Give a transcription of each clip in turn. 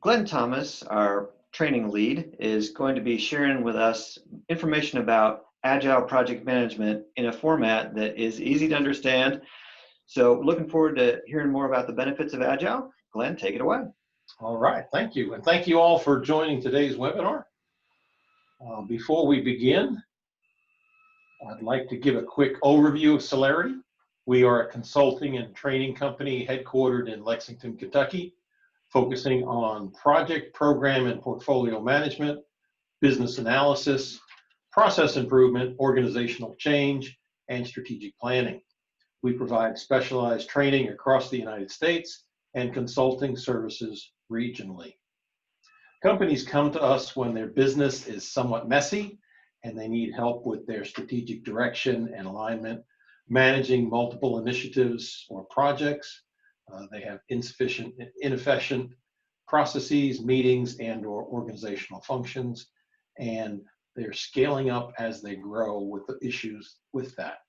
Glenn Thomas, our training lead, is going to be sharing with us information about Agile project management in a format that is easy to understand. So looking forward to hearing more about the benefits of Agile. Glenn, take it away. All right, thank you. And thank you all for joining today's webinar. Before we begin, I'd like to give a quick overview of Solarity. We are a consulting and training company headquartered in Lexington, Kentucky, focusing on project, program, and portfolio management, business analysis, process improvement, organizational change, and strategic planning. We provide specialized training across the United States and consulting services regionally. Companies come to us when their business is somewhat messy and they need help with their strategic direction and alignment, managing multiple initiatives or projects. They have inefficient processes, meetings, and/or organizational functions, and they're scaling up as they grow with the issues with that.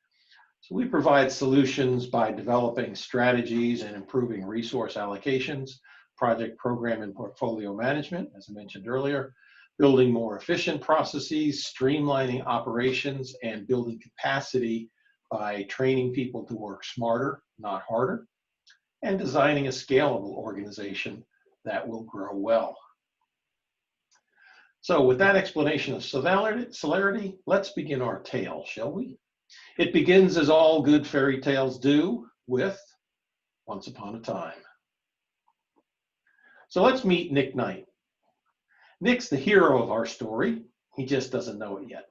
So we provide solutions by developing strategies and improving resource allocations, project, program, and portfolio management, as I mentioned earlier, building more efficient processes, streamlining operations, and building capacity by training people to work smarter, not harder, and designing a scalable organization that will grow well. So with that explanation of Solarity, let's begin our tale, shall we? It begins as all good fairy tales do with Once Upon a Time. So let's meet Nick Knight. Nick's the hero of our story. He just doesn't know it yet.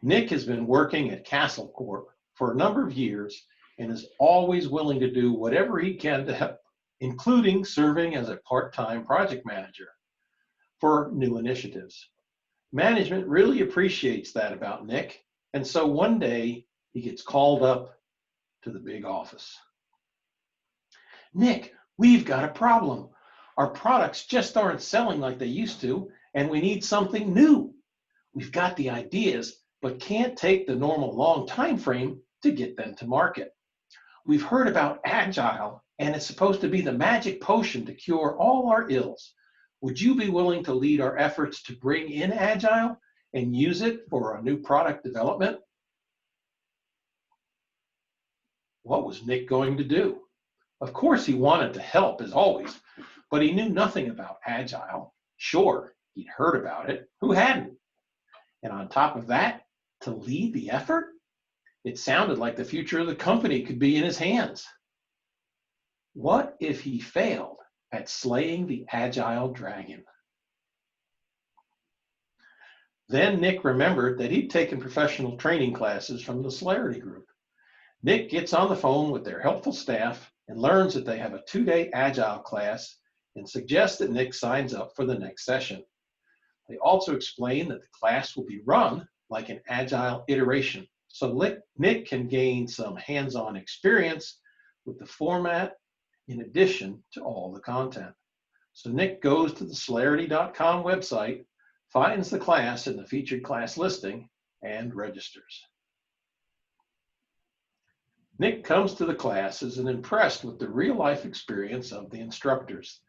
Nick has been working at Castle Corp for a number of years and is always willing to do whatever he can to help, including serving as a part-time project manager for new initiatives. Management really appreciates that about Nick, and so one day he gets called up to the big office. Nick, we've got a problem. Our products just aren't selling like they used to, and we need something new. We've got the ideas, but can't take the normal long time frame to get them to market. We've heard about Agile, and it's supposed to be the magic potion to cure all our ills. Would you be willing to lead our efforts to bring in Agile and use it for our new product development? What was Nick going to do? Of course, he wanted to help, as always, but he knew nothing about Agile. Sure, he'd heard about it. Who hadn't? And on top of that, to lead the effort? It sounded like the future of the company could be in his hands. What if he failed at slaying the Agile dragon? Then Nick remembered that he'd taken professional training classes from the Solarity group. Nick gets on the phone with their helpful staff and learns that they have a 2-day Agile class and suggests that Nick signs up for the next session. They also explain that the class will be run like an Agile iteration, so Nick can gain some hands-on experience with the format in addition to all the content. So Nick goes to the Solarity.com website, finds the class in the featured class listing, and registers. Nick comes to the classes and impressed with the real-life experience of the instructors.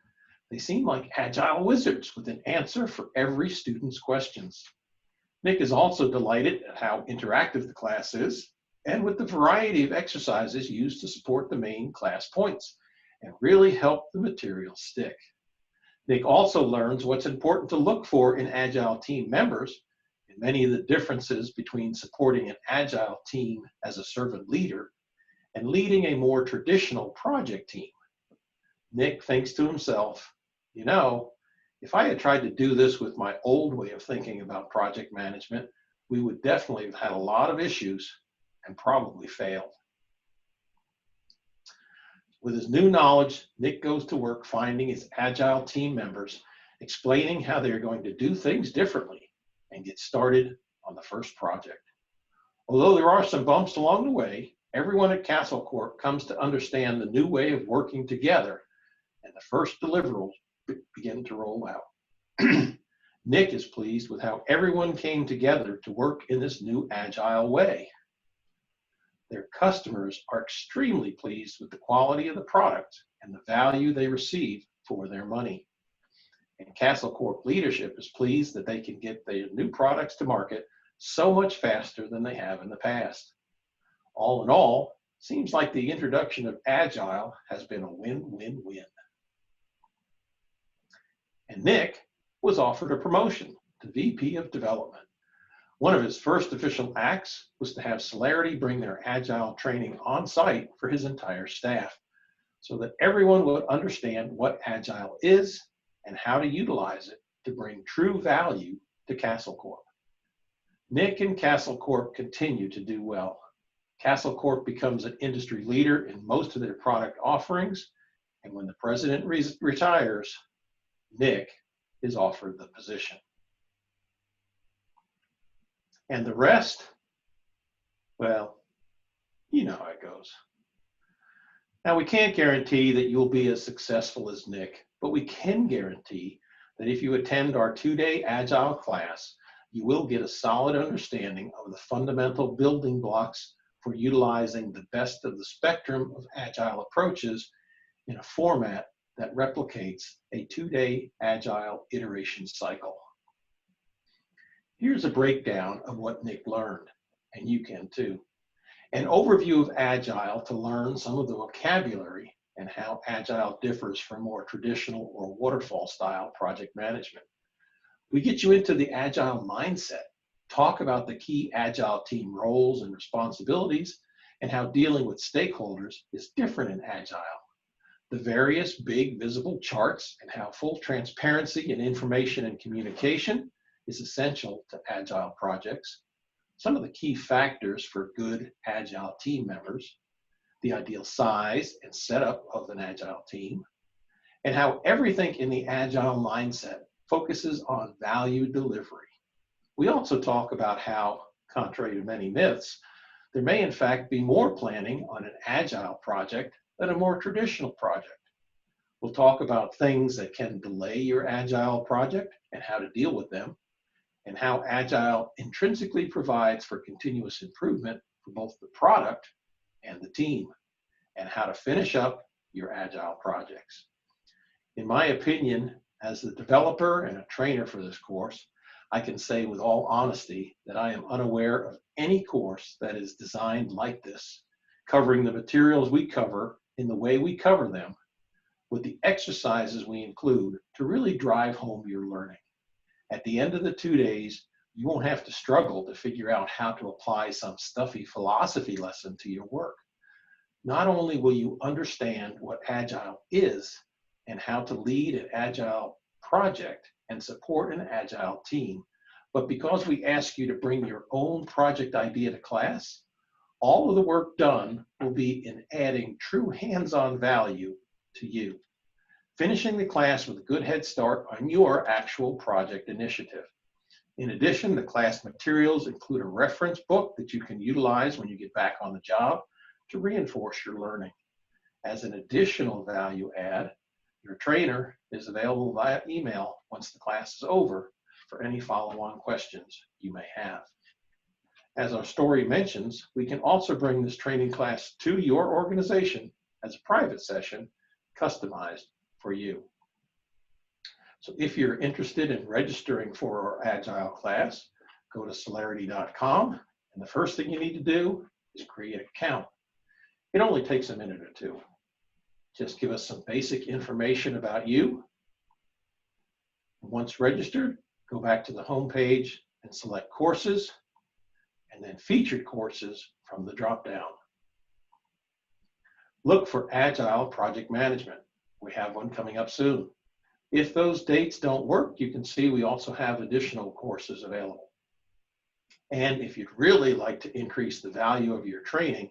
They seem like Agile wizards with an answer for every student's questions. Nick is also delighted at how interactive the class is and with the variety of exercises used to support the main class points and really help the material stick. Nick also learns what's important to look for in Agile team members and many of the differences between supporting an Agile team as a servant leader and leading a more traditional project team. Nick thinks to himself, you know, if I had tried to do this with my old way of thinking about project management, we would definitely have had a lot of issues and probably failed. With his new knowledge, Nick goes to work finding his Agile team members, explaining how they are going to do things differently and get started on the first project. Although there are some bumps along the way, everyone at Castle Corp comes to understand the new way of working together, and the first deliverables begin to roll out. Nick is pleased with how everyone came together to work in this new Agile way. Their customers are extremely pleased with the quality of the product and the value they receive for their money. And Castle Corp leadership is pleased that they can get their new products to market so much faster than they have in the past. All in all, seems like the introduction of Agile has been a win-win-win. And Nick was offered a promotion to VP of Development. One of his first official acts was to have Solarity bring their Agile training on site for his entire staff so that everyone would understand what Agile is and how to utilize it to bring true value to Castle Corp. Nick and Castle Corp continue to do well. Castle Corp becomes an industry leader in most of their product offerings, and when the president retires, Nick is offered the position. And the rest, well, you know how it goes. Now, we can't guarantee that you'll be as successful as Nick, but we can guarantee that if you attend our 2-day Agile class, you will get a solid understanding of the fundamental building blocks for utilizing the best of the spectrum of Agile approaches in a format that replicates a 2-day Agile iteration cycle. Here's a breakdown of what Nick learned, and you can too. An overview of Agile to learn some of the vocabulary and how Agile differs from more traditional or waterfall style project management. We get you into the Agile mindset, talk about the key Agile team roles and responsibilities, and how dealing with stakeholders is different in Agile. The various big visible charts and how full transparency in information and communication is essential to Agile projects. Some of the key factors for good Agile team members, the ideal size and setup of an Agile team, and how everything in the Agile mindset focuses on value delivery. We also talk about how, contrary to many myths, there may in fact be more planning on an Agile project than a more traditional project. We'll talk about things that can delay your Agile project and how to deal with them, and how Agile intrinsically provides for continuous improvement for both the product and the team, and how to finish up your Agile projects. In my opinion, as the developer and a trainer for this course, I can say with all honesty that I am unaware of any course that is designed like this, covering the materials we cover in the way we cover them, with the exercises we include to really drive home your learning. At the end of the 2 days, you won't have to struggle to figure out how to apply some stuffy philosophy lesson to your work. Not only will you understand what Agile is and how to lead an Agile project and support an Agile team, but because we ask you to bring your own project idea to class, all of the work done will be in adding true hands-on value to you, finishing the class with a good head start on your actual project initiative. In addition, the class materials include a reference book that you can utilize when you get back on the job to reinforce your learning. As an additional value add, your trainer is available via email once the class is over for any follow-on questions you may have. As our story mentions, we can also bring this training class to your organization as a private session, customized for you. So if you're interested in registering for our Agile class, go to Solarity.com, and the first thing you need to do is create an account. It only takes a minute or two. Just give us some basic information about you. Once registered, go back to the home page and select Courses, and then Featured Courses from the drop-down. Look for Agile Project Management. We have one coming up soon. If those dates don't work, you can see we also have additional courses available. And if you'd really like to increase the value of your training,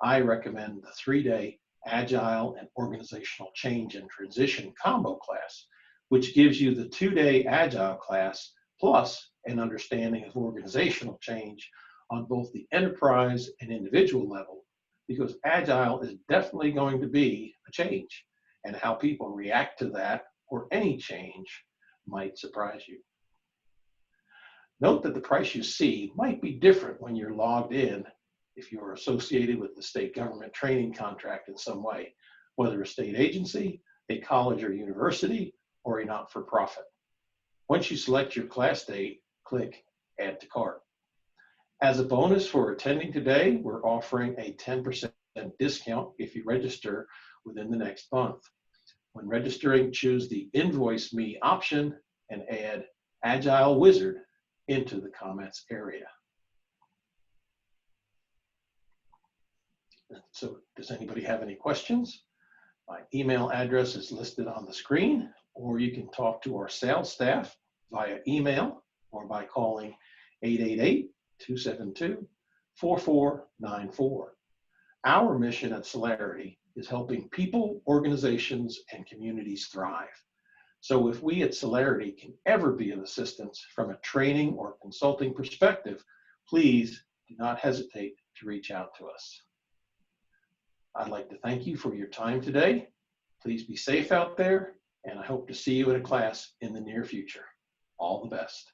I recommend the 3-day Agile and Organizational Change and Transition combo class, which gives you the 2-day Agile class plus an understanding of organizational change on both the enterprise and individual level, because Agile is definitely going to be a change, and how people react to that or any change might surprise you. Note that the price you see might be different when you're logged in if you are associated with the state government training contract in some way, whether a state agency, a college or university, or a not-for-profit. Once you select your class date, click Add to Cart. As a bonus for attending today, we're offering a 10% discount if you register within the next month. When registering, choose the Invoice Me option and add Agile Wizard into the comments area. So does anybody have any questions? My email address is listed on the screen, or you can talk to our sales staff via email or by calling 888-272-4494. Our mission at Solarity is helping people, organizations, and communities thrive. So if we at Solarity can ever be of assistance from a training or consulting perspective, please do not hesitate to reach out to us. I'd like to thank you for your time today. Please be safe out there, and I hope to see you in a class in the near future. All the best.